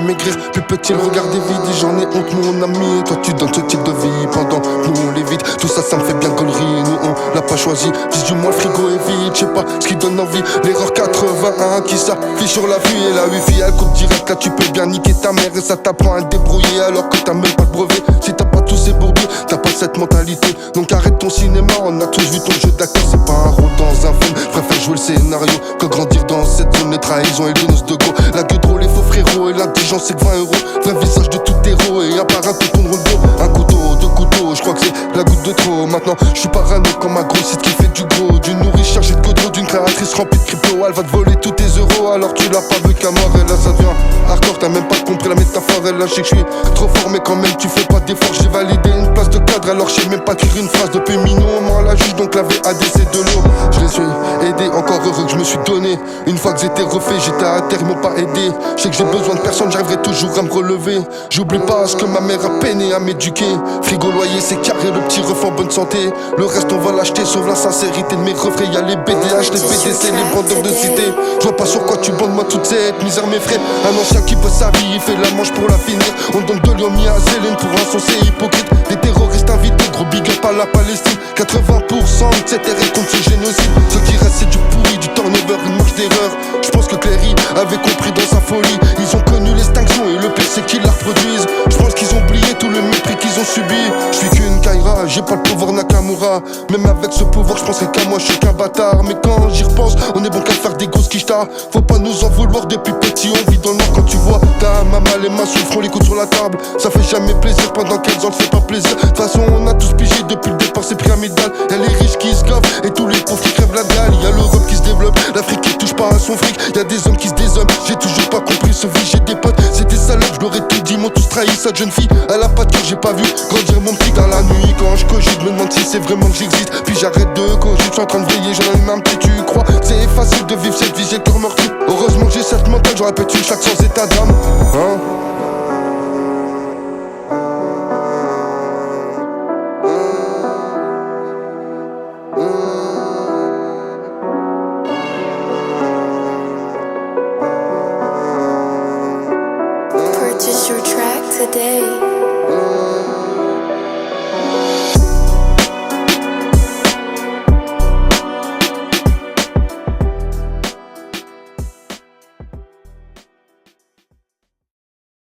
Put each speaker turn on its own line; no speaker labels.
maigrir. Plus petit, le regard des vides et j'en ai honte mon ami. Toi tu donnes ce type de vie pendant que nous on l'évite. Tout ça ça me fait bien gaulerie, nous on l'a pas choisi. Dis du moins le frigo est vide, je sais pas ce qui donne envie. L'erreur 81 qui s'affiche sur la vue. Et la wifi elle coupe direct, là tu peux bien niquer ta mère. Et ça t'apprend à te débrouiller alors que t'as même pas de brevet. Si t'as pas tous ces bourbiers, t'as pas cette mentalité. Donc arrête ton cinéma, on a tous vu ton jeu d'acteur. C'est pas un rôle dans un film, préfère jouer le scénario que grandir dans cette zone. Les trahisons et les noces de go, la gueule drôle, les faux frérots. Et l'intelligence c'est que 20 euros. Vrai visage de tout héros et un par un tout tourne le dos. Un couteau, deux couteaux, je crois que c'est la goutte de trop. Maintenant je suis parano comme un gros site qui fait du gros. D'une nourrice chargée de godreau, d'une créatrice remplie de crypto. Elle va te voler tous tes euros alors tu l'as pas vu qu'à mort. Et là ça devient hardcore, t'as même pas compris la métaphore. Et là je sais que je suis trop fort mais quand même tu fais pas d'effort. J'ai validé une place de cadre alors je sais même pas écrire une phrase. Depuis minot, on la juge donc la VAD c'est de l'eau. Je les suis aidé, encore heureux que je me suis donné. Une fois que j'étais refait, j'étais à terre, ils m'ont pas aidé. Je sais que j'ai besoin de personne, j'arriverai toujours à me relever. J'oublie pas ce que ma mère a peiné à m'éduquer. Frigo, loyer, c'est carré, le petit ref en bonne santé. Le reste on va l'acheter, sauf la sincérité de mes refrains. Y'a les BDH, les BDC, les bandeurs de cité. Je vois pas sur quoi tu bandes moi toute cette misère mes frères. Un ancien qui bosse sa vie, il fait la manche pour la finir. On donne de l'homme à Zélène pour un sens hypocrite. Des terroristes invités, gros big up à la Palestine. 80% de cette terre est contre ce génocide. Ce qui reste c'est du pourri, du turnover, une marche d'erreur. Je pense que Cléry avait compris dans sa folie. Ils ont connu l'extinction et le pire c'est qu'ils la reproduisent. Je pense qu'ils ont oublié tout le mépris qu'ils ont subi. Je suis qu'une Kaira, j'ai pas le pouvoir Nakamura. Même avec ce pouvoir je penserais qu'à moi je suis qu'un bâtard. Mais quand j'y repense, on est bon qu'à faire des grosses quichetas. Faut pas nous en vouloir depuis petit, on vit dans le nord. Quand tu vois ta maman les mains sous le front, les coudes sur la table, ça fait jamais plaisir pendant qu'elles en fait pas plaisir. De toute façon on a tous pigé depuis le départ c'est pyramidal. Y'a les riches qui se gavent et tous les pauvres qui crèvent la dalle. Y'a l'Europe qui se développe, l'Afrique qui touche pas à son fric. Y'a des hommes qui se désomment, j'ai toujours pas compris ce vie. J'ai des potes, c'est des salopes, je l'aurais tout dit, m'ont tous trahi. Cette jeune fille, elle a pas de cœur, j'ai pas vu grandir mon petit dans la nuit. Quand je cogite, me demande si c'est vraiment que j'existe. Puis j'arrête de cogiter, je suis en train de vriller, j'en allume un petit. Tu crois c'est facile de vivre cette vie, j'ai le cœur meurtri. Heureusement que j'ai cette mentale, j'aurais pu tuer chaque sans état d'âme. Hein?